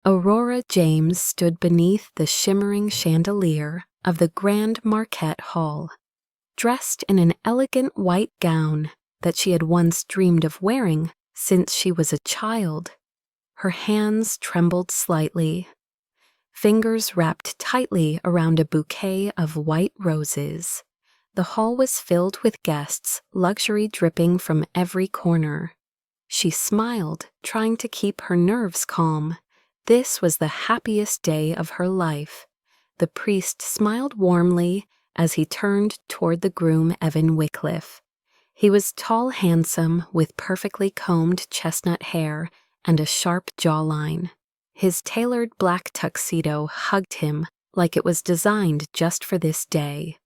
Aurora James stood beneath the shimmering chandelier of the Grand Marquette Hall, dressed in an elegant white gown that she had once dreamed of wearing since she was a child. Her hands trembled slightly, fingers wrapped tightly around a bouquet of white roses. The hall was filled with guests, luxury dripping from every corner. She smiled, trying to keep her nerves calm. This was the happiest day of her life. The priest smiled warmly as he turned toward the groom, Evan Wycliffe. He was tall, handsome, with perfectly combed chestnut hair and a sharp jawline. His tailored black tuxedo hugged him like it was designed just for this day.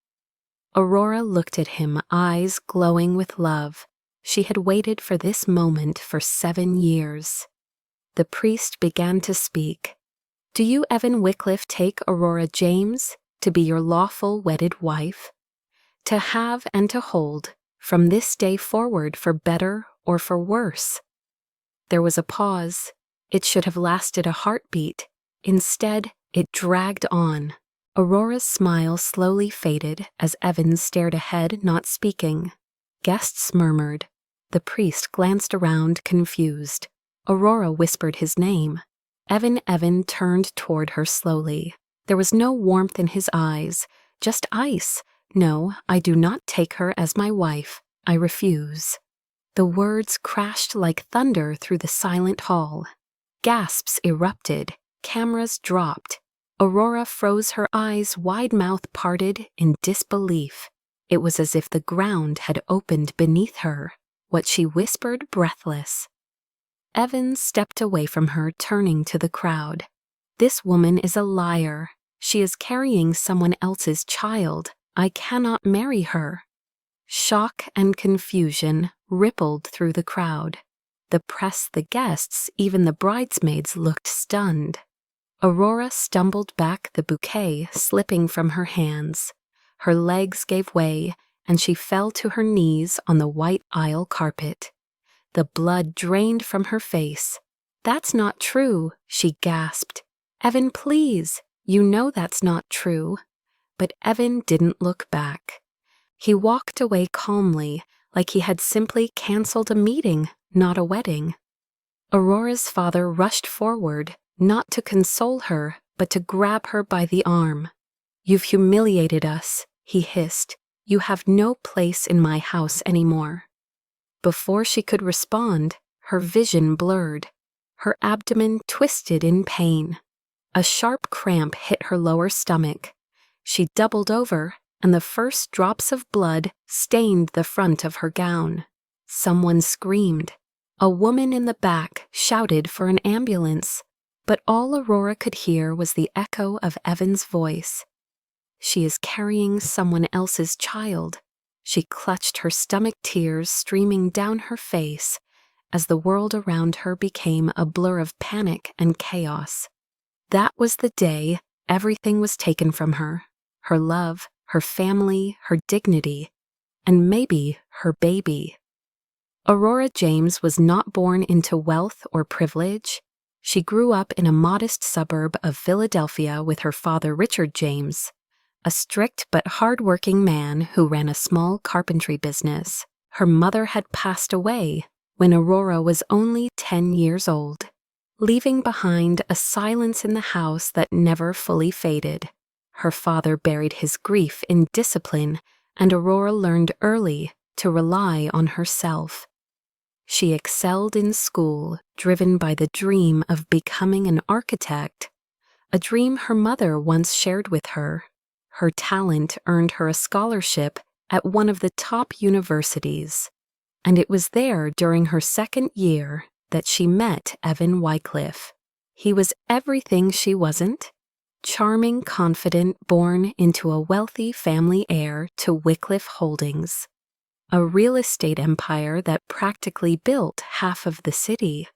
Aurora looked at him, eyes glowing with love. She had waited for this moment for 7 years. The priest began to speak. "Do you, Evan Wycliffe, take Aurora James to be your lawful wedded wife? To have and to hold, from this day forward, for better or for worse?" There was a pause. It should have lasted a heartbeat. Instead, it dragged on. Aurora's smile slowly faded as Evan stared ahead, not speaking. Guests murmured. The priest glanced around, confused. Aurora whispered his name. Evan turned toward her slowly. There was no warmth in his eyes, just ice. "No, I do not take her as my wife. I refuse." The words crashed like thunder through the silent hall. Gasps erupted. Cameras dropped. Aurora froze, her eyes wide-mouth parted in disbelief. It was as if the ground had opened beneath her. What she whispered, breathless. Evan stepped away from her, turning to the crowd. "This woman is a liar. She is carrying someone else's child. I cannot marry her." Shock and confusion rippled through the crowd. The press, the guests, even the bridesmaids looked stunned. Aurora stumbled back, the bouquet slipping from her hands. Her legs gave way, and she fell to her knees on the white aisle carpet. The blood drained from her face. "That's not true," she gasped. "Evan, please, you know that's not true." But Evan didn't look back. He walked away calmly, like he had simply canceled a meeting, not a wedding. Aurora's father rushed forward, not to console her, but to grab her by the arm. "You've humiliated us," he hissed. "You have no place in my house anymore." Before she could respond, her vision blurred. Her abdomen twisted in pain. A sharp cramp hit her lower stomach. She doubled over, and the first drops of blood stained the front of her gown. Someone screamed. A woman in the back shouted for an ambulance, but all Aurora could hear was the echo of Evan's voice. "She is carrying someone else's child." She clutched her stomach, tears streaming down her face as the world around her became a blur of panic and chaos. That was the day everything was taken from her. Her love, her family, her dignity, and maybe her baby. Aurora James was not born into wealth or privilege. She grew up in a modest suburb of Philadelphia with her father, Richard James, a strict but hard-working man who ran a small carpentry business. Her mother had passed away when Aurora was only 10 years old, leaving behind a silence in the house that never fully faded. Her father buried his grief in discipline, and Aurora learned early to rely on herself. She excelled in school, driven by the dream of becoming an architect, a dream her mother once shared with her. Her talent earned her a scholarship at one of the top universities, and it was there during her second year that she met Evan Wycliffe. He was everything she wasn't. Charming, confident, born into a wealthy family heir to Wycliffe Holdings, a real estate empire that practically built half of the city.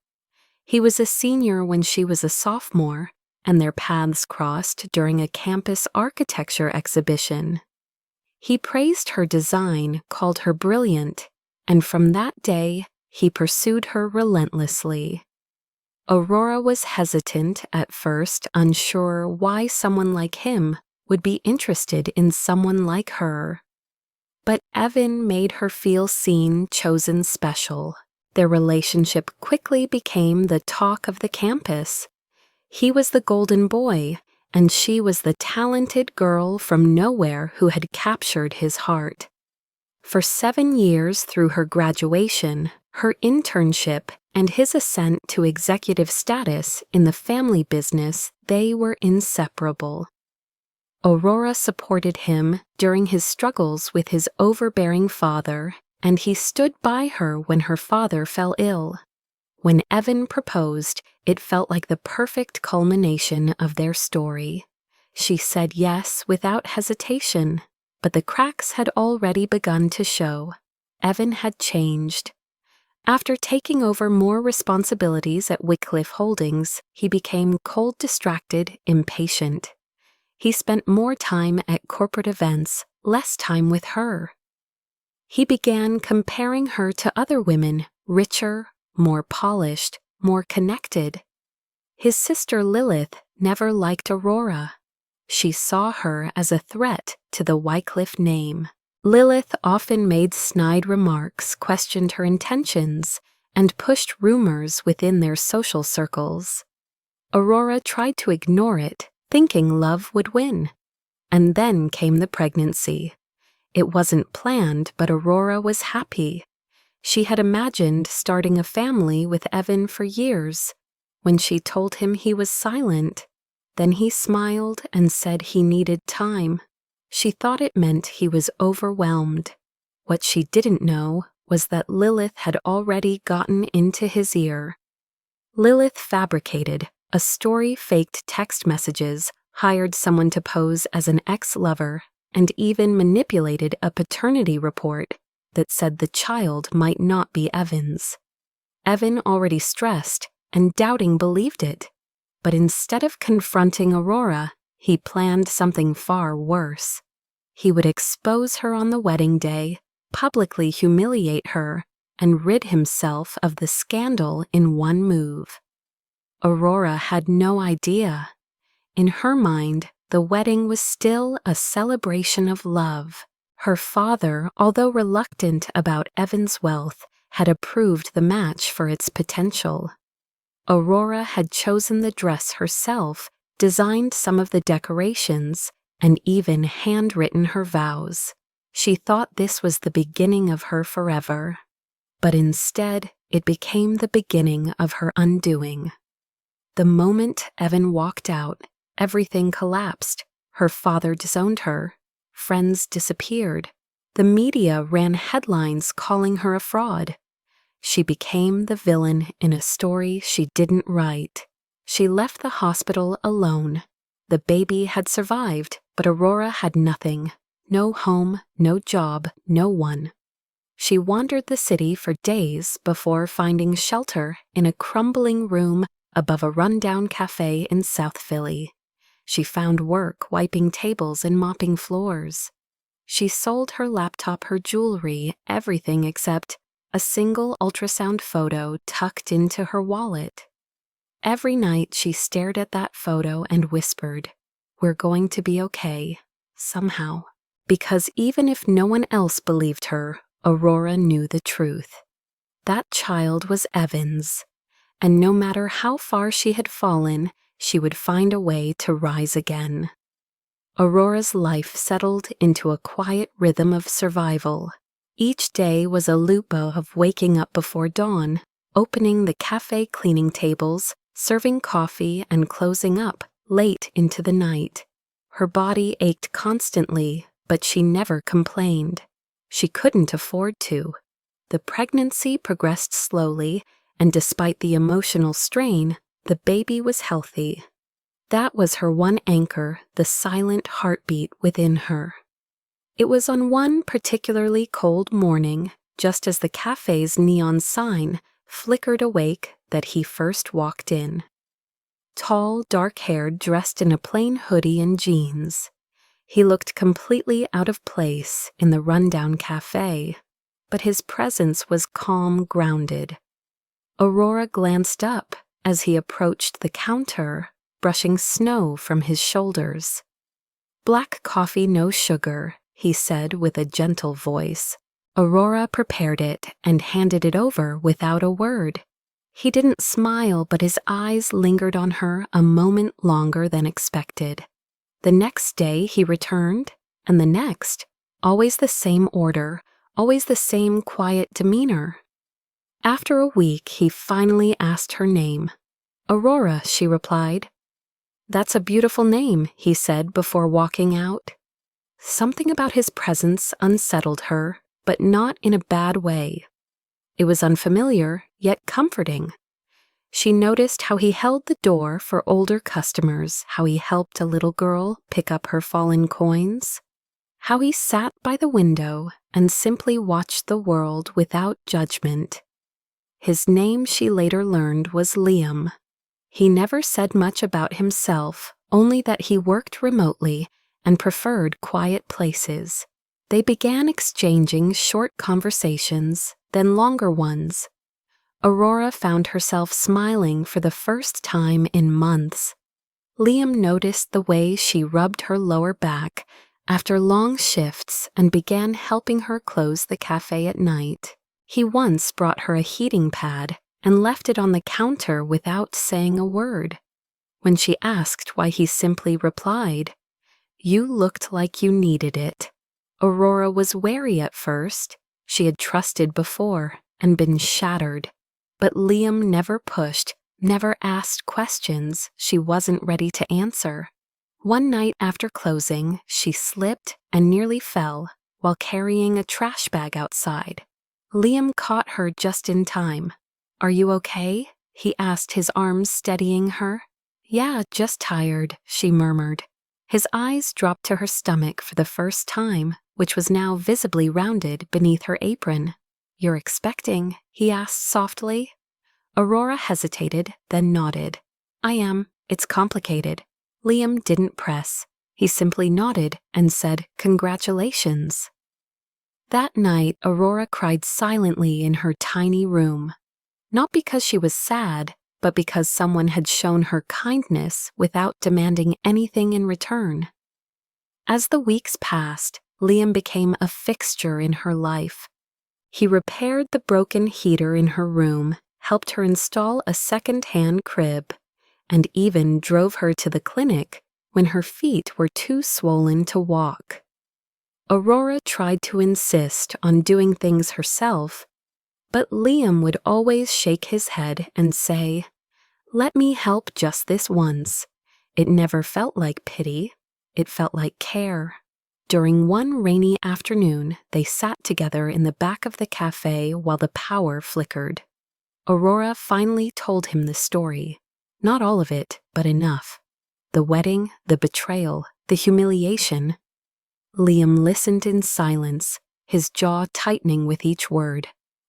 He was a senior when she was a sophomore, and their paths crossed during a campus architecture exhibition. He praised her design, called her brilliant, and from that day, he pursued her relentlessly. Aurora was hesitant at first, unsure why someone like him would be interested in someone like her. But Evan made her feel seen, chosen, special. Their relationship quickly became the talk of the campus. He was the golden boy, and she was the talented girl from nowhere who had captured his heart. For 7 years through her graduation, her internship, and his ascent to executive status in the family business, they were inseparable. Aurora supported him during his struggles with his overbearing father, and he stood by her when her father fell ill. When Evan proposed, it felt like the perfect culmination of their story. She said yes without hesitation, but the cracks had already begun to show. Evan had changed. After taking over more responsibilities at Wycliffe Holdings, he became cold, distracted, impatient. He spent more time at corporate events, less time with her. He began comparing her to other women, richer, more polished, more connected. His sister Lilith never liked Aurora. She saw her as a threat to the Wycliffe name. Lilith often made snide remarks, questioned her intentions, and pushed rumors within their social circles. Aurora tried to ignore it, thinking love would win. And then came the pregnancy. It wasn't planned, but Aurora was happy. She had imagined starting a family with Evan for years. When she told him, he was silent. Then he smiled and said he needed time. She thought it meant he was overwhelmed. What she didn't know was that Lilith had already gotten into his ear. Lilith fabricated a story, faked text messages, hired someone to pose as an ex-lover, and even manipulated a paternity report that said the child might not be Evan's. Evan, already stressed and doubting, believed it. But instead of confronting Aurora, he planned something far worse. He would expose her on the wedding day, publicly humiliate her, and rid himself of the scandal in one move. Aurora had no idea. In her mind, the wedding was still a celebration of love. Her father, although reluctant about Evan's wealth, had approved the match for its potential. Aurora had chosen the dress herself, designed some of the decorations, and even handwritten her vows. She thought this was the beginning of her forever. But instead, it became the beginning of her undoing. The moment Evan walked out, everything collapsed. Her father disowned her. Friends disappeared. The media ran headlines calling her a fraud. She became the villain in a story she didn't write. She left the hospital alone. The baby had survived, but Aurora had nothing. No home, no job, no one. She wandered the city for days before finding shelter in a crumbling room above a rundown cafe in South Philly. She found work wiping tables and mopping floors. She sold her laptop, her jewelry, everything except a single ultrasound photo tucked into her wallet. Every night she stared at that photo and whispered, "We're going to be okay, somehow." Because even if no one else believed her, Aurora knew the truth. That child was Evan's, and no matter how far she had fallen, she would find a way to rise again. Aurora's life settled into a quiet rhythm of survival. Each day was a loop of waking up before dawn, opening the cafe cleaning tables, serving coffee, and closing up late into the night. Her body ached constantly, but she never complained. She couldn't afford to. The pregnancy progressed slowly, and despite the emotional strain, the baby was healthy. That was her one anchor, the silent heartbeat within her. It was on one particularly cold morning, just as the cafe's neon sign flickered awake, that he first walked in. Tall, dark-haired, dressed in a plain hoodie and jeans. He looked completely out of place in the rundown cafe, but his presence was calm, grounded. Aurora glanced up, as he approached the counter, brushing snow from his shoulders. "Black coffee, no sugar," he said with a gentle voice. Aurora prepared it and handed it over without a word. He didn't smile, but his eyes lingered on her a moment longer than expected. The next day he returned, and the next, always the same order, always the same quiet demeanor. After a week, he finally asked her name. "Aurora," she replied. "That's a beautiful name," he said before walking out. Something about his presence unsettled her, but not in a bad way. It was unfamiliar, yet comforting. She noticed how he held the door for older customers, how he helped a little girl pick up her fallen coins, how he sat by the window and simply watched the world without judgment. His name, she later learned, was Liam. He never said much about himself, only that he worked remotely and preferred quiet places. They began exchanging short conversations, then longer ones. Aurora found herself smiling for the first time in months. Liam noticed the way she rubbed her lower back after long shifts and began helping her close the cafe at night. He once brought her a heating pad and left it on the counter without saying a word. When she asked why, he simply replied, "You looked like you needed it." Aurora was wary at first. She had trusted before and been shattered. But Liam never pushed, never asked questions she wasn't ready to answer. One night after closing, she slipped and nearly fell while carrying a trash bag outside. Liam caught her just in time. "Are you okay?" he asked, his arms steadying her. "Yeah, just tired," she murmured. His eyes dropped to her stomach for the first time, which was now visibly rounded beneath her apron. "You're expecting?" he asked softly. Aurora hesitated, then nodded. "I am. It's complicated." Liam didn't press. He simply nodded and said, "Congratulations." That night, Aurora cried silently in her tiny room. Not because she was sad, but because someone had shown her kindness without demanding anything in return. As the weeks passed, Liam became a fixture in her life. He repaired the broken heater in her room, helped her install a second-hand crib, and even drove her to the clinic when her feet were too swollen to walk. Aurora tried to insist on doing things herself, but Liam would always shake his head and say, "Let me help just this once." It never felt like pity. It felt like care. During one rainy afternoon, they sat together in the back of the cafe while the power flickered. Aurora finally told him the story. Not all of it, but enough. The wedding, the betrayal, the humiliation. Liam listened in silence, his jaw tightening with each word.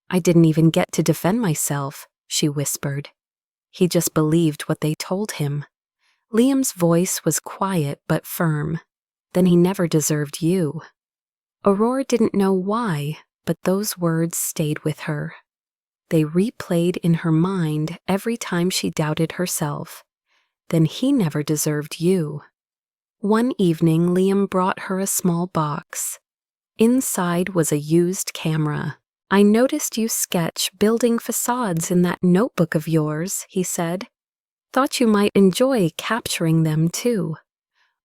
"I didn't even get to defend myself," she whispered. He just believed what they told him. Liam's voice was quiet but firm. "Then he never deserved you." Aurora didn't know why, but those words stayed with her. They replayed in her mind every time she doubted herself. "Then he never deserved you." One evening, Liam brought her a small box. Inside was a used camera. "I noticed you sketch building facades in that notebook of yours," he said. "Thought you might enjoy capturing them too."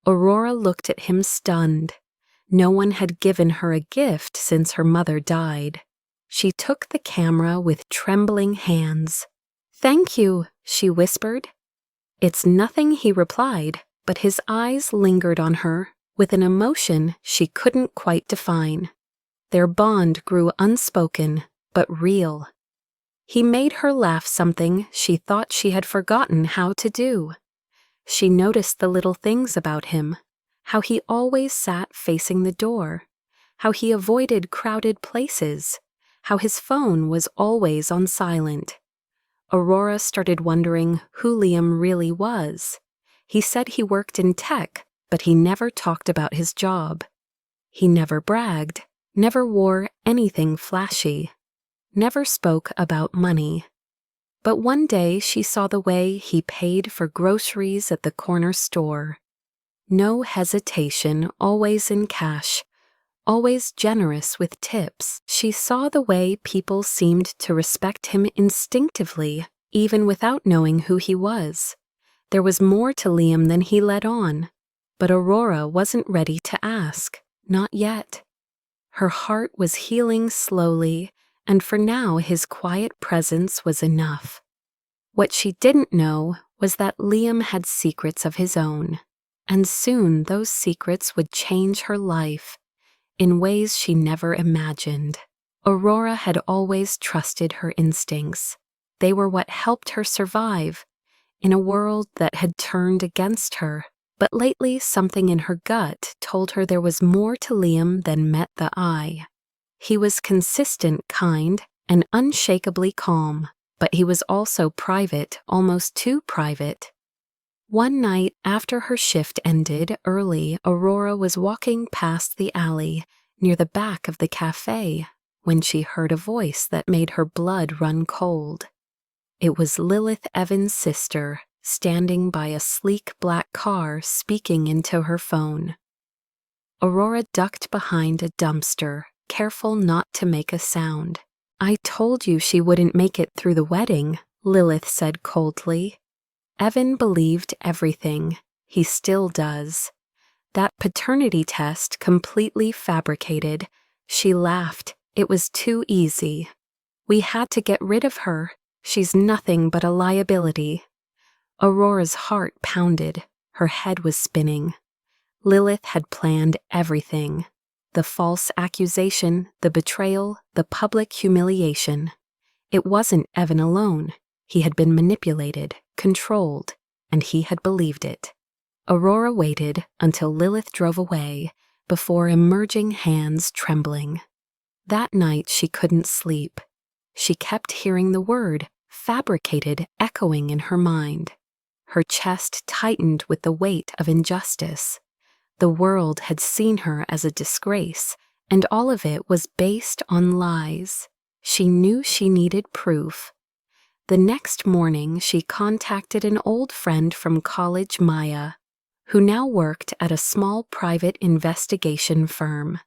Aurora looked at him stunned. No one had given her a gift since her mother died. She took the camera with trembling hands. "Thank you," she whispered. "It's nothing," he replied, but his eyes lingered on her with an emotion she couldn't quite define. Their bond grew unspoken, but real. He made her laugh, something she thought she had forgotten how to do. She noticed the little things about him, how he always sat facing the door, how he avoided crowded places, how his phone was always on silent. Aurora started wondering who Liam really was. He said he worked in tech, but he never talked about his job. He never bragged, never wore anything flashy, never spoke about money. But one day she saw the way he paid for groceries at the corner store. No hesitation, always in cash, always generous with tips. She saw the way people seemed to respect him instinctively, even without knowing who he was. There was more to Liam than he let on, but Aurora wasn't ready to ask, not yet. Her heart was healing slowly, and for now his quiet presence was enough. What she didn't know was that Liam had secrets of his own, and soon those secrets would change her life in ways she never imagined. Aurora had always trusted her instincts. They were what helped her survive in a world that had turned against her. But lately something in her gut told her there was more to Liam than met the eye. He was consistent, kind, and unshakably calm, but he was also private, almost too private. One night after her shift ended early, Aurora was walking past the alley near the back of the cafe when she heard a voice that made her blood run cold. It was Lilith Evans' sister, standing by a sleek black car speaking into her phone. Aurora ducked behind a dumpster, careful not to make a sound. "I told you she wouldn't make it through the wedding," Lilith said coldly. Evan believed everything. He still does. That paternity test completely fabricated. She laughed. It was too easy. "We had to get rid of her. She's nothing but a liability." Aurora's heart pounded. Her head was spinning. Lilith had planned everything. The false accusation, the betrayal, the public humiliation. It wasn't Evan alone. He had been manipulated, controlled, and he had believed it. Aurora waited until Lilith drove away before emerging, hands trembling. That night she couldn't sleep. She kept hearing the word, fabricated, echoing in her mind. Her chest tightened with the weight of injustice. The world had seen her as a disgrace, and all of it was based on lies. She knew she needed proof. The next morning, she contacted an old friend from college, Maya, who now worked at a small private investigation firm.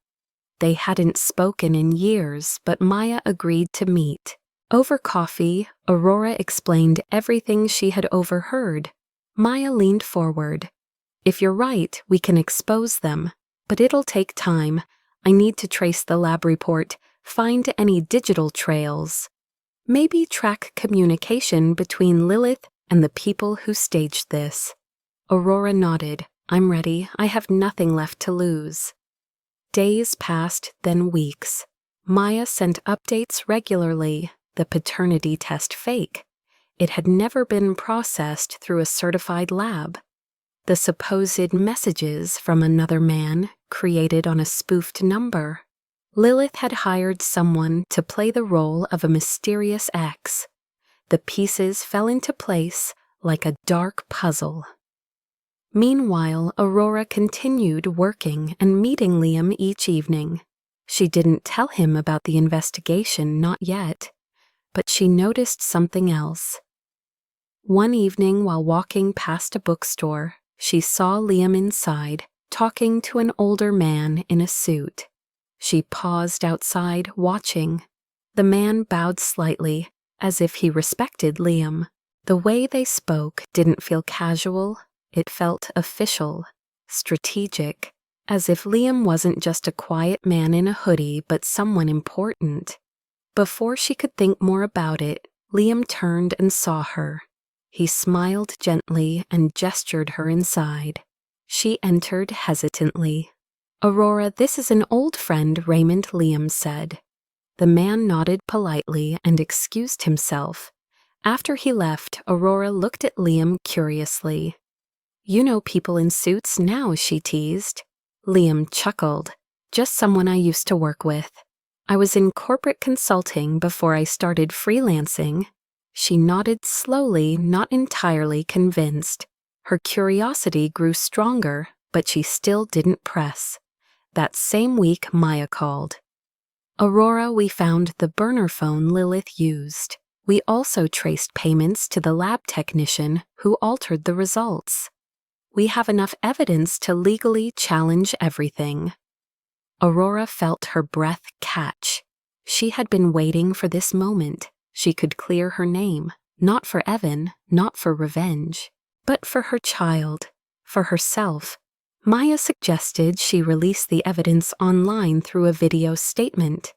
They hadn't spoken in years, but Maya agreed to meet. Over coffee, Aurora explained everything she had overheard. Maya leaned forward. "If you're right, we can expose them, but it'll take time. I need to trace the lab report, find any digital trails. Maybe track communication between Lilith and the people who staged this." Aurora nodded. "I'm ready. I have nothing left to lose." Days passed, then weeks. Maya sent updates regularly. The paternity test fake. It had never been processed through a certified lab. The supposed messages from another man created on a spoofed number. Lilith had hired someone to play the role of a mysterious ex. The pieces fell into place like a dark puzzle. Meanwhile, Aurora continued working and meeting Liam each evening. She didn't tell him about the investigation, not yet, but she noticed something else. One evening while walking past a bookstore, she saw Liam inside, talking to an older man in a suit. She paused outside, watching. The man bowed slightly, as if he respected Liam. The way they spoke didn't feel casual. It felt official, strategic, as if Liam wasn't just a quiet man in a hoodie, but someone important. Before she could think more about it, Liam turned and saw her. He smiled gently and gestured her inside. She entered hesitantly. "Aurora, this is an old friend," Raymond, Liam said. The man nodded politely and excused himself. After he left, Aurora looked at Liam curiously. "You know people in suits now," she teased. Liam chuckled. "Just someone I used to work with. I was in corporate consulting before I started freelancing." She nodded slowly, not entirely convinced. Her curiosity grew stronger, but she still didn't press. That same week, Maya called. "Aurora, we found the burner phone Lilith used. We also traced payments to the lab technician who altered the results. We have enough evidence to legally challenge everything." Aurora felt her breath catch. She had been waiting for this moment. She could clear her name, not for Evan, not for revenge, but for her child, for herself. Maya suggested she release the evidence online through a video statement.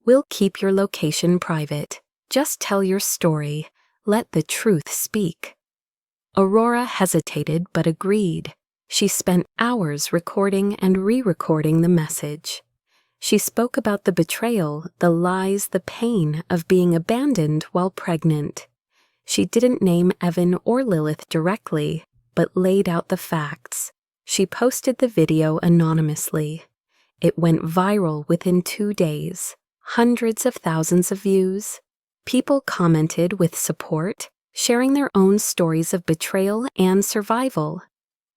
"We'll keep your location private. Just tell your story. Let the truth speak." Aurora hesitated but agreed. She spent hours recording and re-recording the message. She spoke about the betrayal, the lies, the pain of being abandoned while pregnant. She didn't name Evan or Lilith directly, but laid out the facts. She posted the video anonymously. It went viral within 2 days. Hundreds of thousands of views. People commented with support, sharing their own stories of betrayal and survival.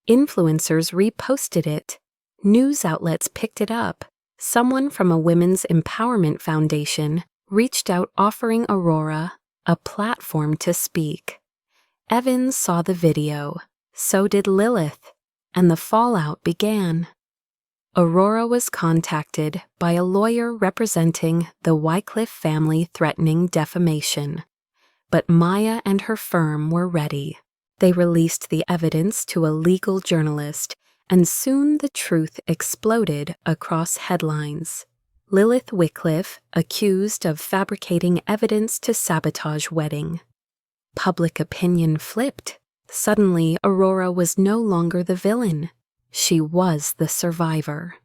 Influencers reposted it. News outlets picked it up. Someone from a women's empowerment foundation reached out offering Aurora a platform to speak. Evan saw the video. So did Lilith, and the fallout began. Aurora was contacted by a lawyer representing the Wycliffe family threatening defamation. But Maya and her firm were ready. They released the evidence to a legal journalist, and soon the truth exploded across headlines. Lilith Wycliffe accused of fabricating evidence to sabotage wedding. Public opinion flipped. Suddenly, Aurora was no longer the villain. She was the survivor.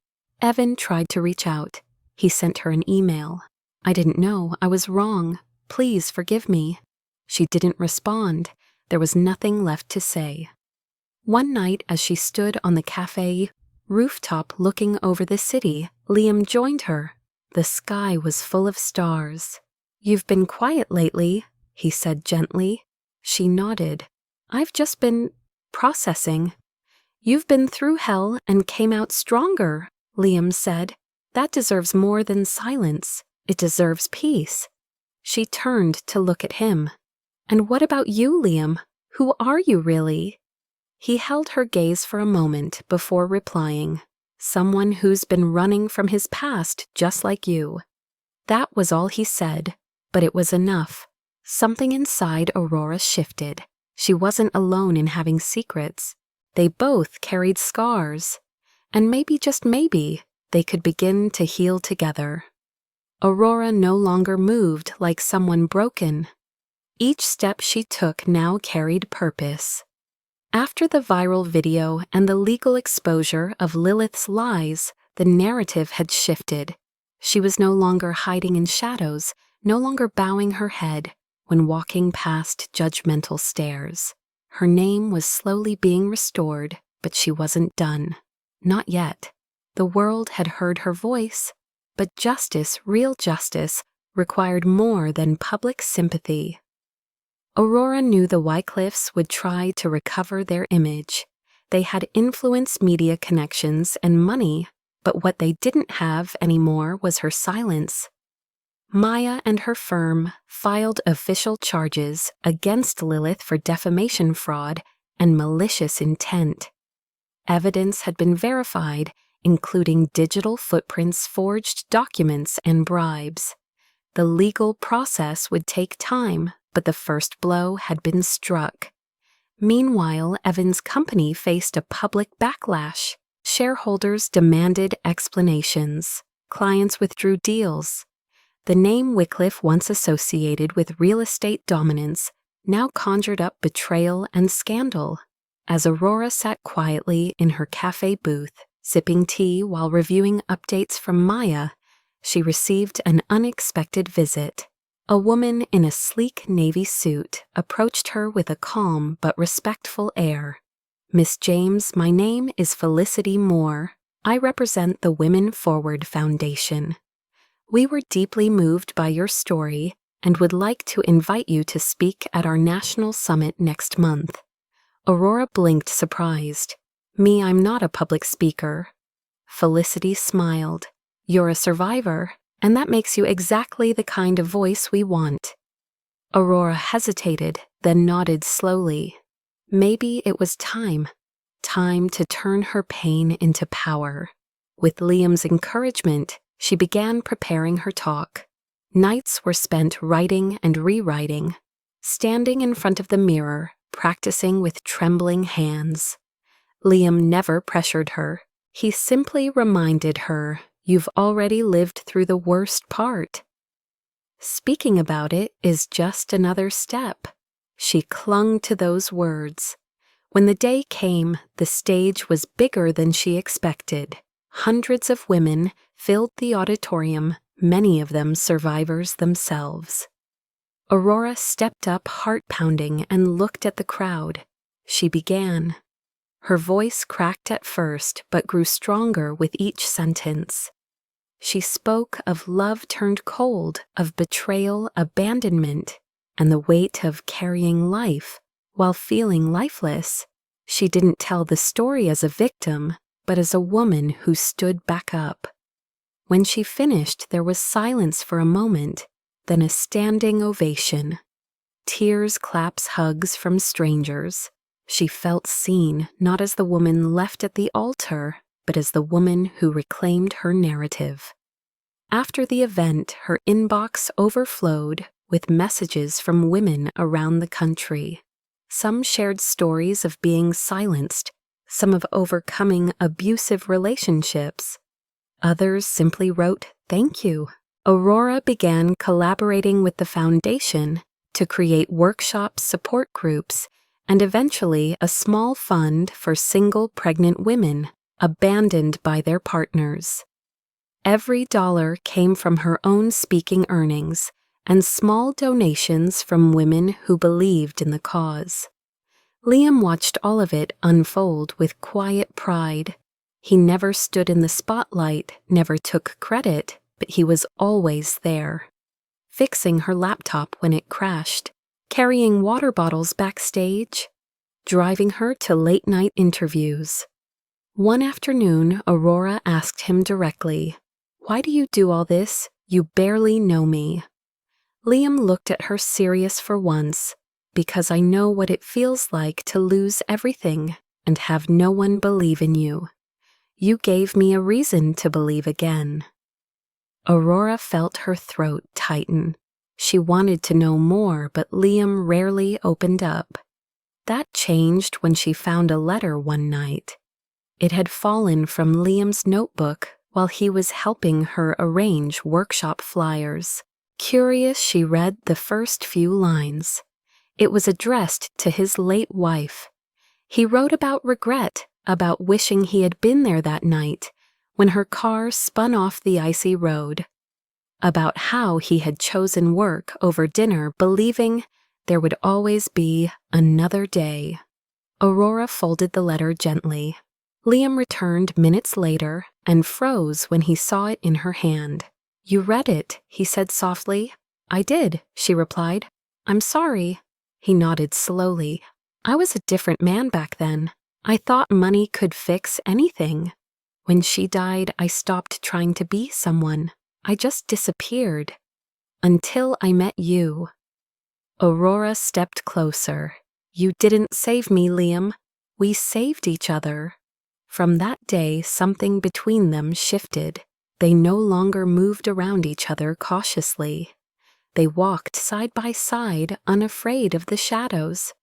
Evan tried to reach out. He sent her an email. "I didn't know. I was wrong. Please forgive me." She didn't respond. There was nothing left to say. One night, as she stood on the cafe rooftop looking over the city, Liam joined her. The sky was full of stars. "You've been quiet lately," he said gently. She nodded. "I've just been processing." "You've been through hell and came out stronger," Liam said. "That deserves more than silence. It deserves peace." She turned to look at him. "And what about you, Liam? Who are you really?" He held her gaze for a moment before replying, "Someone who's been running from his past just like you." That was all he said, but it was enough. Something inside Aurora shifted. She wasn't alone in having secrets. They both carried scars. And maybe, just maybe, they could begin to heal together. Aurora no longer moved like someone broken. Each step she took now carried purpose. After the viral video and the legal exposure of Lilith's lies, the narrative had shifted. She was no longer hiding in shadows, no longer bowing her head when walking past judgmental stares. Her name was slowly being restored, but she wasn't done. Not yet. The world had heard her voice, but justice, real justice, required more than public sympathy. Aurora knew the Wycliffes would try to recover their image. They had influence, media connections, and money, but what they didn't have anymore was her silence. Maya and her firm filed official charges against Lilith for defamation fraud and malicious intent. Evidence had been verified, including digital footprints, forged documents, and bribes. The legal process would take time, but the first blow had been struck. Meanwhile, Evan's company faced a public backlash. Shareholders demanded explanations. Clients withdrew deals. The name Wycliffe, once associated with real estate dominance, now conjured up betrayal and scandal. As Aurora sat quietly in her cafe booth, sipping tea while reviewing updates from Maya, she received an unexpected visit. A woman in a sleek navy suit approached her with a calm but respectful air. "Miss James, my name is Felicity Moore. I represent the Women Forward Foundation. We were deeply moved by your story and would like to invite you to speak at our national summit next month." Aurora blinked, surprised. "Me, I'm not a public speaker." Felicity smiled. "You're a survivor, and that makes you exactly the kind of voice we want." Aurora hesitated, then nodded slowly. Maybe it was time to turn her pain into power. With Liam's encouragement, she began preparing her talk. Nights were spent writing and rewriting, standing in front of the mirror, practicing with trembling hands. Liam never pressured her. He simply reminded her, "You've already lived through the worst part. Speaking about it is just another step." She clung to those words. When the day came, the stage was bigger than she expected. Hundreds of women filled the auditorium, many of them survivors themselves. Aurora stepped up, heart-pounding, and looked at the crowd. She began. Her voice cracked at first, but grew stronger with each sentence. She spoke of love turned cold, of betrayal, abandonment, and the weight of carrying life while feeling lifeless. She didn't tell the story as a victim, but as a woman who stood back up. When she finished, there was silence for a moment, then a standing ovation. Tears, claps, hugs from strangers. She felt seen, not as the woman left at the altar, but as the woman who reclaimed her narrative. After the event, her inbox overflowed with messages from women around the country. Some shared stories of being silenced, some of overcoming abusive relationships. Others simply wrote, "Thank you." Aurora began collaborating with the foundation to create workshops, support groups, and eventually a small fund for single pregnant women abandoned by their partners. Every dollar came from her own speaking earnings and small donations from women who believed in the cause. Liam watched all of it unfold with quiet pride. He never stood in the spotlight, never took credit, but he was always there. Fixing her laptop when it crashed, carrying water bottles backstage, driving her to late-night interviews. One afternoon, Aurora asked him directly, "Why do you do all this? You barely know me." Liam looked at her serious for once. "Because I know what it feels like to lose everything and have no one believe in you. You gave me a reason to believe again." Aurora felt her throat tighten. She wanted to know more, but Liam rarely opened up. That changed when she found a letter one night. It had fallen from Liam's notebook while he was helping her arrange workshop flyers. Curious, she read the first few lines. It was addressed to his late wife. He wrote about regret, about wishing he had been there that night when her car spun off the icy road, about how he had chosen work over dinner, believing there would always be another day. Aurora folded the letter gently. Liam returned minutes later and froze when he saw it in her hand. "You read it," he said softly. "I did," she replied. "I'm sorry." He nodded slowly. "I was a different man back then. I thought money could fix anything. When she died, I stopped trying to be someone. I just disappeared. Until I met you." Aurora stepped closer. "You didn't save me, Liam. We saved each other." From that day, something between them shifted. They no longer moved around each other cautiously. They walked side by side, unafraid of the shadows.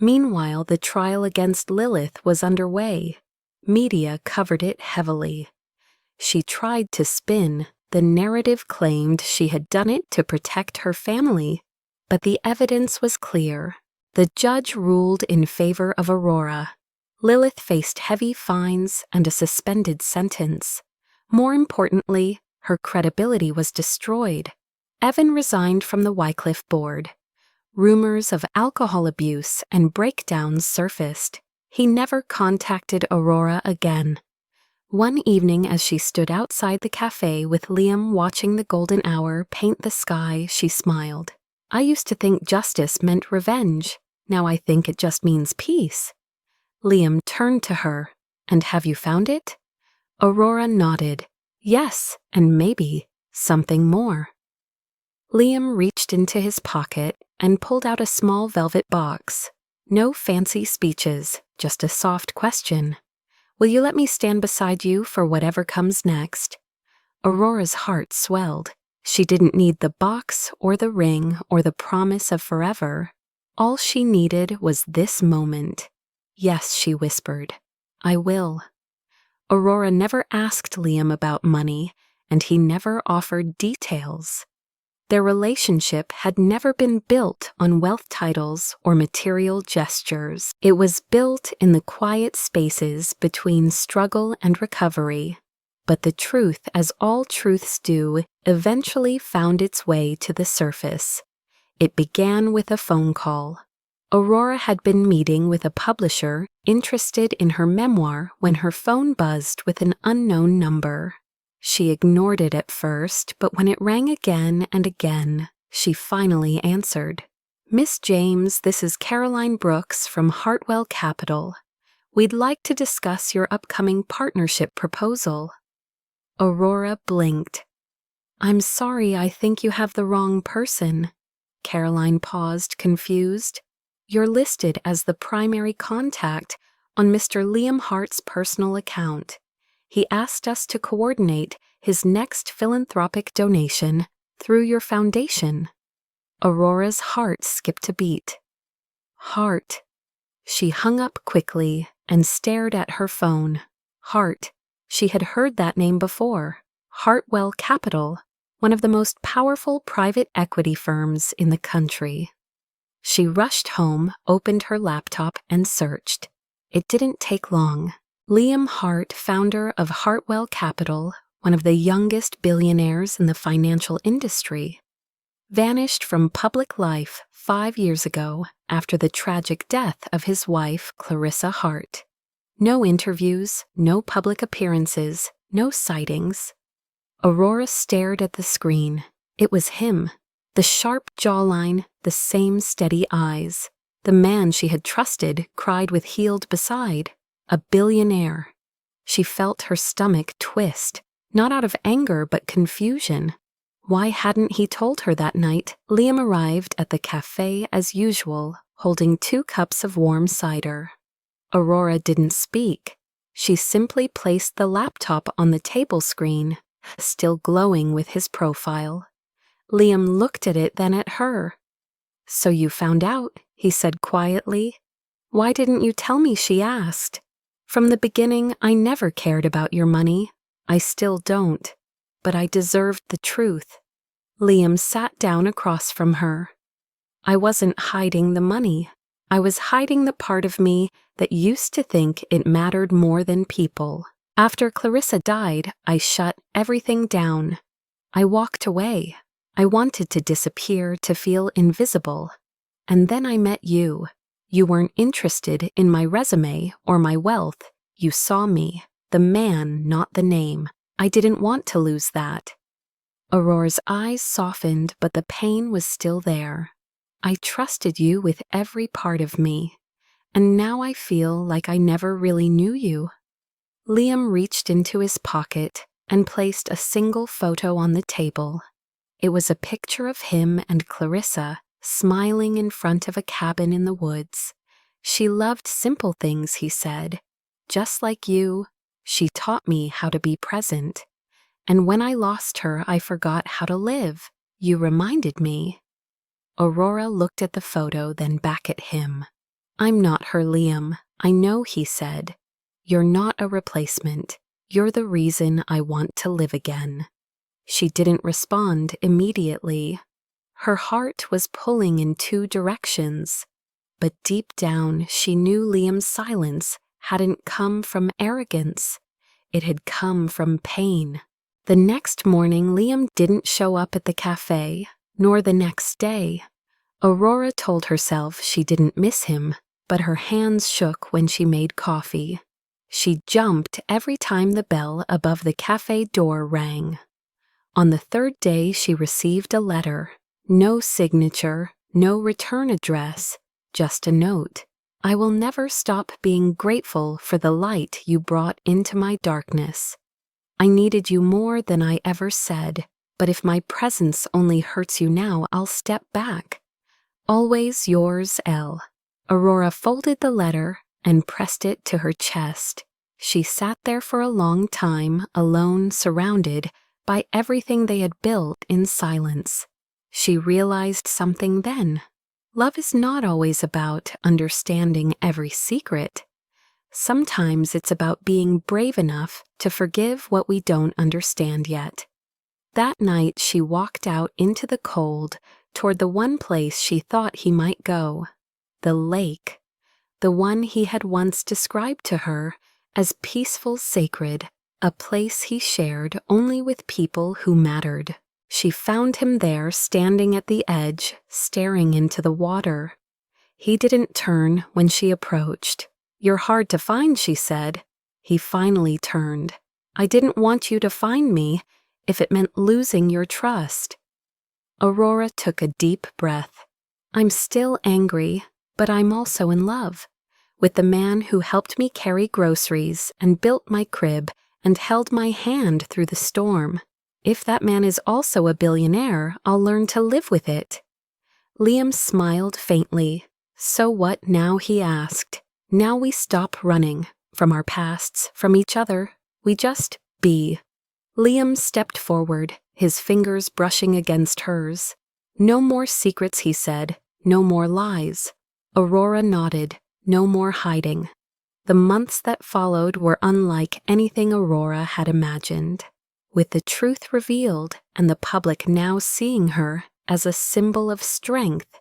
Meanwhile, the trial against Lilith was underway. Media covered it heavily. She tried to spin. The narrative claimed she had done it to protect her family, but the evidence was clear. The judge ruled in favor of Aurora. Lilith faced heavy fines and a suspended sentence. More importantly, her credibility was destroyed. Evan resigned from the Wycliffe board. Rumors of alcohol abuse and breakdowns surfaced. He never contacted Aurora again. One evening, as she stood outside the cafe with Liam watching the golden hour paint the sky, she smiled. "I used to think justice meant revenge. Now I think it just means peace." Liam turned to her. "And have you found it?" Aurora nodded. "Yes, and maybe something more." Liam reached into his pocket and pulled out a small velvet box. No fancy speeches, just a soft question. Will you let me stand beside you for whatever comes next? Aurora's heart swelled. She didn't need the box or the ring or the promise of forever. All she needed was this moment. Yes, she whispered. I will. Aurora never asked Liam about money, and he never offered details. Their relationship had never been built on wealth titles or material gestures. It was built in the quiet spaces between struggle and recovery. But the truth, as all truths do, eventually found its way to the surface. It began with a phone call. Aurora had been meeting with a publisher interested in her memoir when her phone buzzed with an unknown number. She ignored it at first, but when it rang again and again, she finally answered. Miss James, this is Caroline Brooks from Hartwell Capital. We'd like to discuss your upcoming partnership proposal. Aurora blinked. I'm sorry, I think you have the wrong person. Caroline paused, confused. You're listed as the primary contact on Mr. Liam Hart's personal account. He asked us to coordinate his next philanthropic donation through your foundation. Aurora's heart skipped a beat. Hart. She hung up quickly and stared at her phone. Hart. She had heard that name before. Hartwell Capital, one of the most powerful private equity firms in the country. She rushed home, opened her laptop, and searched. It didn't take long. Liam Hart, founder of Hartwell Capital, one of the youngest billionaires in the financial industry, vanished from public life 5 years ago after the tragic death of his wife, Clarissa Hart. No interviews, no public appearances, no sightings. Aurora stared at the screen. It was him. The sharp jawline, the same steady eyes. The man she had trusted cried with healed beside. A billionaire. She felt her stomach twist, not out of anger but confusion. Why hadn't he told her that night? Liam arrived at the cafe as usual, holding 2 cups of warm cider. Aurora didn't speak. She simply placed the laptop on the table screen, still glowing with his profile. Liam looked at it, then at her. So you found out, he said quietly. Why didn't you tell me, she asked. From the beginning, I never cared about your money. I still don't. But I deserved the truth. Liam sat down across from her. I wasn't hiding the money. I was hiding the part of me that used to think it mattered more than people. After Clarissa died, I shut everything down. I walked away. I wanted to disappear, to feel invisible. And then I met you. You weren't interested in my resume or my wealth. You saw me, the man, not the name. I didn't want to lose that. Aurora's eyes softened, but the pain was still there. I trusted you with every part of me, and now I feel like I never really knew you. Liam reached into his pocket and placed a single photo on the table. It was a picture of him and Clarissa smiling in front of a cabin in the woods. She loved simple things, he said. Just like you, she taught me how to be present. And when I lost her, I forgot how to live. You reminded me. Aurora looked at the photo, then back at him. I'm not her, Liam. I know, he said. You're not a replacement. You're the reason I want to live again. She didn't respond immediately. Her heart was pulling in 2 directions. But deep down, she knew Liam's silence hadn't come from arrogance. It had come from pain. The next morning, Liam didn't show up at the cafe, nor the next day. Aurora told herself she didn't miss him, but her hands shook when she made coffee. She jumped every time the bell above the cafe door rang. On the 3rd day, she received a letter. No signature, no return address, just a note. I will never stop being grateful for the light you brought into my darkness. I needed you more than I ever said. but if my presence only hurts you now, I'll step back. Always yours, L. Aurora folded the letter and pressed it to her chest. She sat there for a long time, alone, surrounded by everything they had built in silence. She realized something then. Love is not always about understanding every secret. Sometimes it's about being brave enough to forgive what we don't understand yet. That night she walked out into the cold toward the one place she thought he might go, the lake, the one he had once described to her as peaceful, sacred, a place he shared only with people who mattered. She found him there, standing at the edge, staring into the water. He didn't turn when she approached. "You're hard to find," she said. He finally turned. "I didn't want you to find me if it meant losing your trust." Aurora took a deep breath. "I'm still angry, but I'm also in love with the man who helped me carry groceries and built my crib and held my hand through the storm. If that man is also a billionaire, I'll learn to live with it." Liam smiled faintly. "So what now?" he asked. "Now we stop running from our pasts, from each other. We just be." Liam stepped forward, his fingers brushing against hers. "No more secrets," he said. "No more lies." Aurora nodded. "No more hiding." The months that followed were unlike anything Aurora had imagined. With the truth revealed and the public now seeing her as a symbol of strength,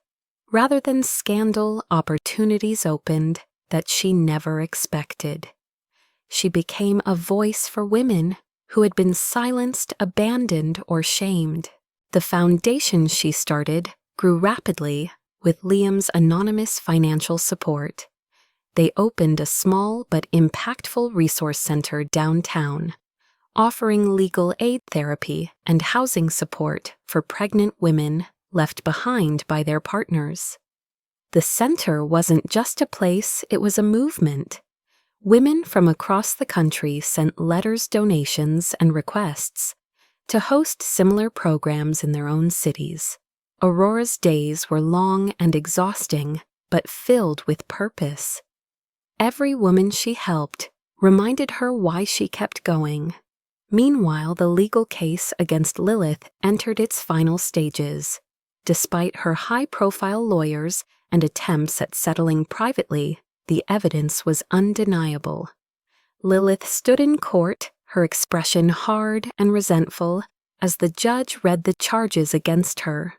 rather than scandal, opportunities opened that she never expected. She became a voice for women who had been silenced, abandoned, or shamed. The foundation she started grew rapidly with Liam's anonymous financial support. They opened a small but impactful resource center downtown, offering legal aid therapy and housing support for pregnant women left behind by their partners. The center wasn't just a place, it was a movement. Women from across the country sent letters, donations, and requests to host similar programs in their own cities. Aurora's days were long and exhausting, but filled with purpose. Every woman she helped reminded her why she kept going. Meanwhile, the legal case against Lilith entered its final stages. Despite her high-profile lawyers and attempts at settling privately, the evidence was undeniable. Lilith stood in court, her expression hard and resentful, as the judge read the charges against her.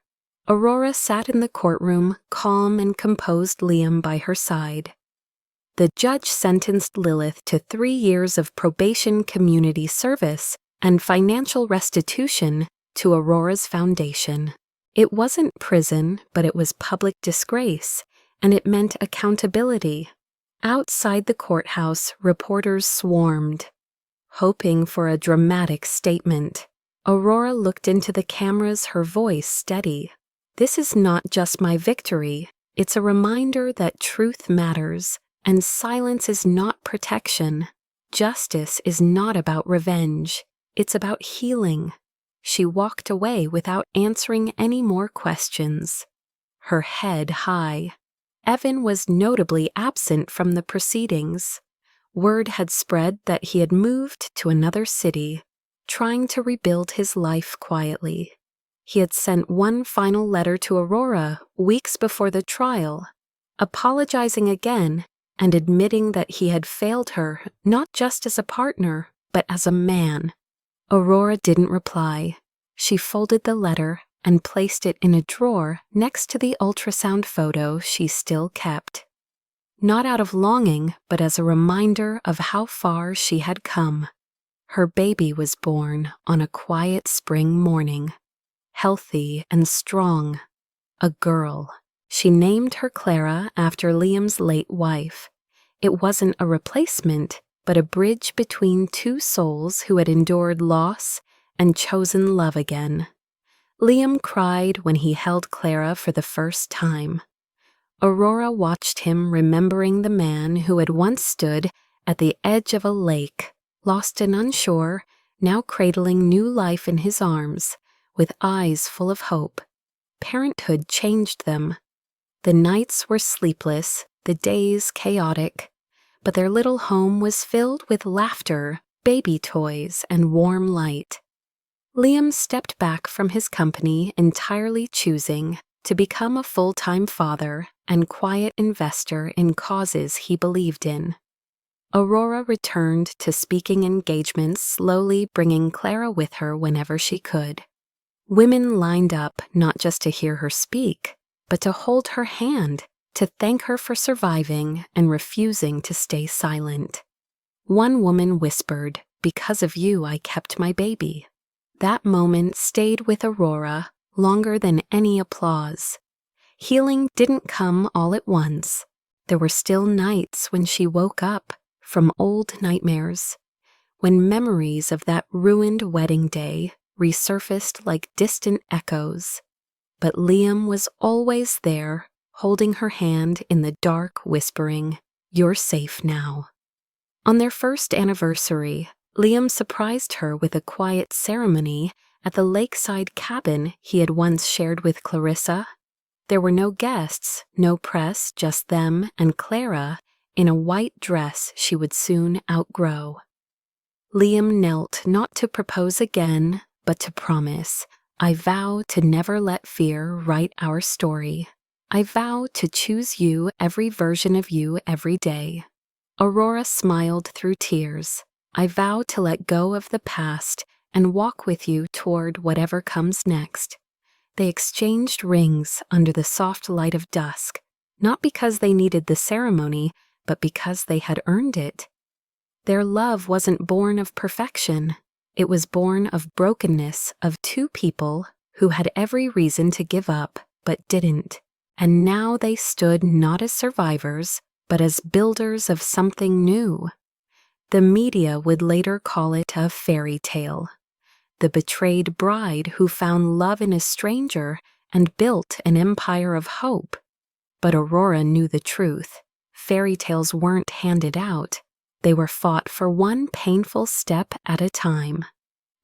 Aurora sat in the courtroom, calm and composed, Liam by her side. The judge sentenced Lilith to 3 years of probation, community service, and financial restitution to Aurora's foundation. It wasn't prison, but it was public disgrace, and it meant accountability. Outside the courthouse, reporters swarmed, hoping for a dramatic statement. Aurora looked into the cameras, her voice steady. "This is not just my victory. It's a reminder that truth matters, and silence is not protection. Justice is not about revenge. It's about healing." She walked away without answering any more questions, her head high. Evan was notably absent from the proceedings. Word had spread that he had moved to another city, trying to rebuild his life quietly. He had sent one final letter to Aurora weeks before the trial, apologizing again and admitting that he had failed her not just as a partner, but as a man. Aurora didn't reply. She folded the letter and placed it in a drawer next to the ultrasound photo she still kept. Not out of longing, but as a reminder of how far she had come. Her baby was born on a quiet spring morning, healthy and strong. A girl. She named her Clara after Liam's late wife. It wasn't a replacement, but a bridge between two souls who had endured loss and chosen love again. Liam cried when he held Clara for the first time. Aurora watched him, remembering the man who had once stood at the edge of a lake, lost and unsure, now cradling new life in his arms, with eyes full of hope. Parenthood changed them. The nights were sleepless, the days chaotic, but their little home was filled with laughter, baby toys, and warm light. Liam stepped back from his company, entirely choosing to become a full-time father and quiet investor in causes he believed in. Aurora returned to speaking engagements, slowly bringing Clara with her whenever she could. Women lined up not just to hear her speak, but to hold her hand, to thank her for surviving and refusing to stay silent. One woman whispered, "Because of you, I kept my baby." That moment stayed with Aurora longer than any applause. Healing didn't come all at once. There were still nights when she woke up from old nightmares, when memories of that ruined wedding day resurfaced like distant echoes. But Liam was always there, holding her hand in the dark, whispering, "You're safe now." On their first anniversary, Liam surprised her with a quiet ceremony at the lakeside cabin he had once shared with Clarissa. There were no guests, no press, just them and Clara in a white dress she would soon outgrow. Liam knelt not to propose again, but to promise, "I vow to never let fear write our story. I vow to choose you, every version of you, every day." Aurora smiled through tears. "I vow to let go of the past and walk with you toward whatever comes next." They exchanged rings under the soft light of dusk, not because they needed the ceremony, but because they had earned it. Their love wasn't born of perfection. It was born of brokenness of two people who had every reason to give up, but didn't. And now they stood not as survivors, but as builders of something new. The media would later call it a fairy tale. The betrayed bride who found love in a stranger and built an empire of hope. But Aurora knew the truth. Fairy tales weren't handed out. They were fought for one painful step at a time.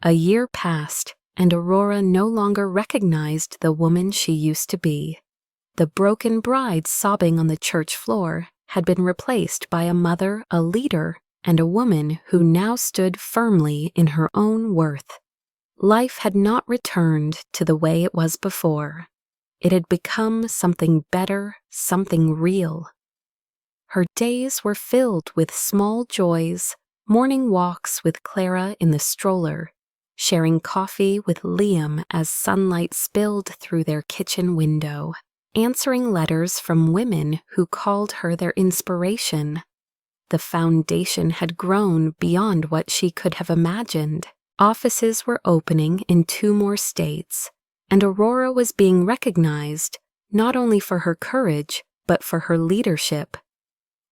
A year passed, and Aurora no longer recognized the woman she used to be. The broken bride sobbing on the church floor had been replaced by a mother, a leader, and a woman who now stood firmly in her own worth. Life had not returned to the way it was before. It had become something better, something real. Her days were filled with small joys, morning walks with Clara in the stroller, sharing coffee with Liam as sunlight spilled through their kitchen window, answering letters from women who called her their inspiration. The foundation had grown beyond what she could have imagined. Offices were opening in 2 more states, and Aurora was being recognized not only for her courage, but for her leadership.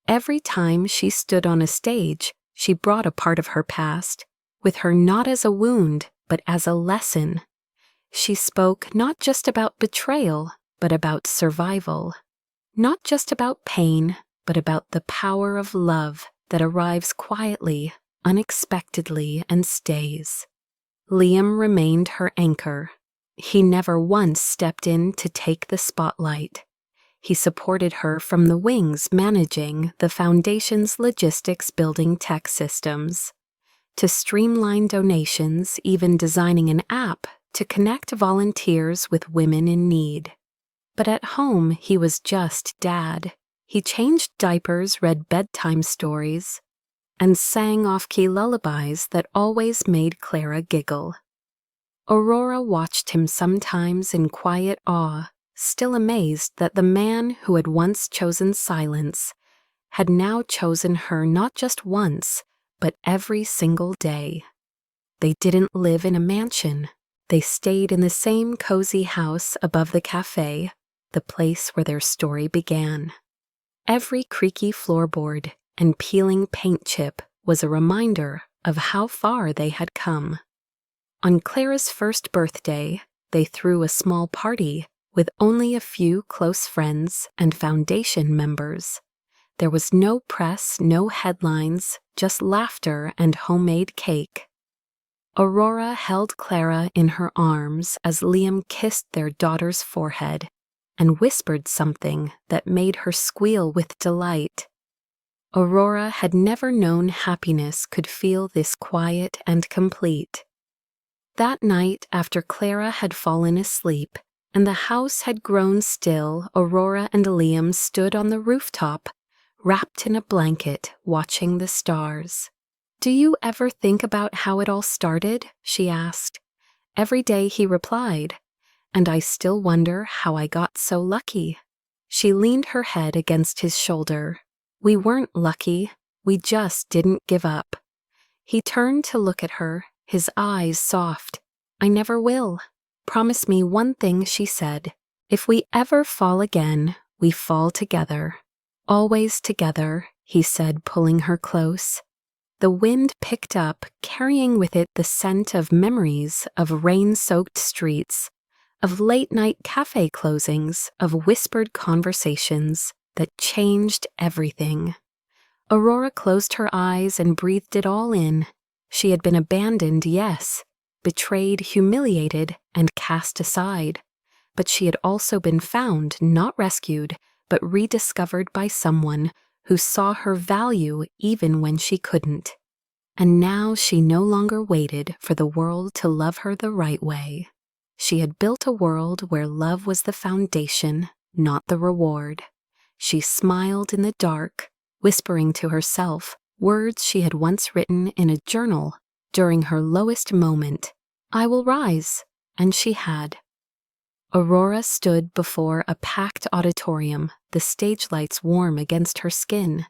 Every time she stood on a stage, she brought a part of her past with her, not as a wound, but as a lesson. She spoke not just about betrayal, but about survival. Not just about pain, but about the power of love that arrives quietly, unexpectedly, and stays. Liam remained her anchor. He never once stepped in to take the spotlight. He supported her from the wings, managing the foundation's logistics, building tech systems, to streamline donations, even designing an app to connect volunteers with women in need. But at home, he was just dad. He changed diapers, read bedtime stories, and sang off-key lullabies that always made Clara giggle. Aurora watched him sometimes in quiet awe, still amazed that the man who had once chosen silence had now chosen her not just once, but every single day. They didn't live in a mansion. They stayed in the same cozy house above the cafe, the place where their story began. Every creaky floorboard and peeling paint chip was a reminder of how far they had come. On Clara's first birthday, they threw a small party with only a few close friends and foundation members. There was no press, no headlines, just laughter and homemade cake. Aurora held Clara in her arms as Liam kissed their daughter's forehead and whispered something that made her squeal with delight. Aurora had never known happiness could feel this quiet and complete. That night, after Clara had fallen asleep and the house had grown still, Aurora and Liam stood on the rooftop, wrapped in a blanket, watching the stars. "Do you ever think about how it all started?" she asked. Every day he replied, "And I still wonder how I got so lucky." She leaned her head against his shoulder. "We weren't lucky, we just didn't give up." He turned to look at her, his eyes soft. "I never will. Promise me one thing," she said. "If we ever fall again, we fall together. Always together," he said, pulling her close. The wind picked up, carrying with it the scent of memories of rain-soaked streets, of late-night cafe closings, of whispered conversations that changed everything. Aurora closed her eyes and breathed it all in. She had been abandoned, yes, betrayed, humiliated, and cast aside. But she had also been found, not rescued, but rediscovered by someone who saw her value even when she couldn't. And now she no longer waited for the world to love her the right way. She had built a world where love was the foundation, not the reward. She smiled in the dark, whispering to herself words she had once written in a journal during her lowest moment. "I will rise," and she had. Aurora stood before a packed auditorium, the stage lights warm against her skin,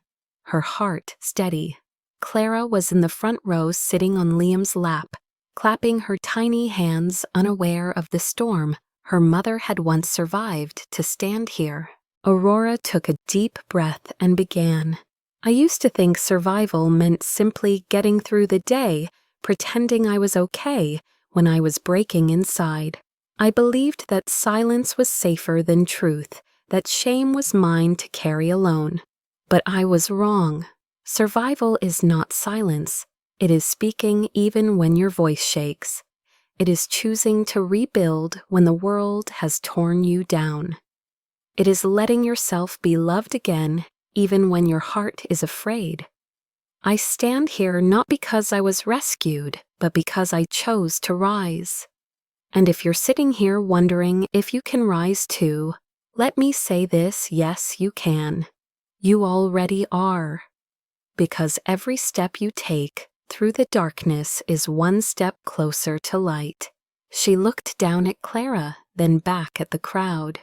her heart steady. Clara was in the front row sitting on Liam's lap, clapping her tiny hands, unaware of the storm her mother had once survived to stand here. Aurora took a deep breath and began. "I used to think survival meant simply getting through the day, pretending I was okay when I was breaking inside. I believed that silence was safer than truth, that shame was mine to carry alone. But I was wrong. Survival is not silence. It is speaking even when your voice shakes. It is choosing to rebuild when the world has torn you down. It is letting yourself be loved again even when your heart is afraid. I stand here not because I was rescued, but because I chose to rise. And if you're sitting here wondering if you can rise too, let me say this: yes, you can. You already are. Because every step you take through the darkness is one step closer to light." She looked down at Clara, then back at the crowd.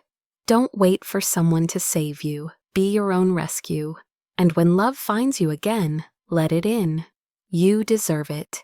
Don't wait for someone to save you. Be your own rescue. And when love finds you again, let it in. You deserve it.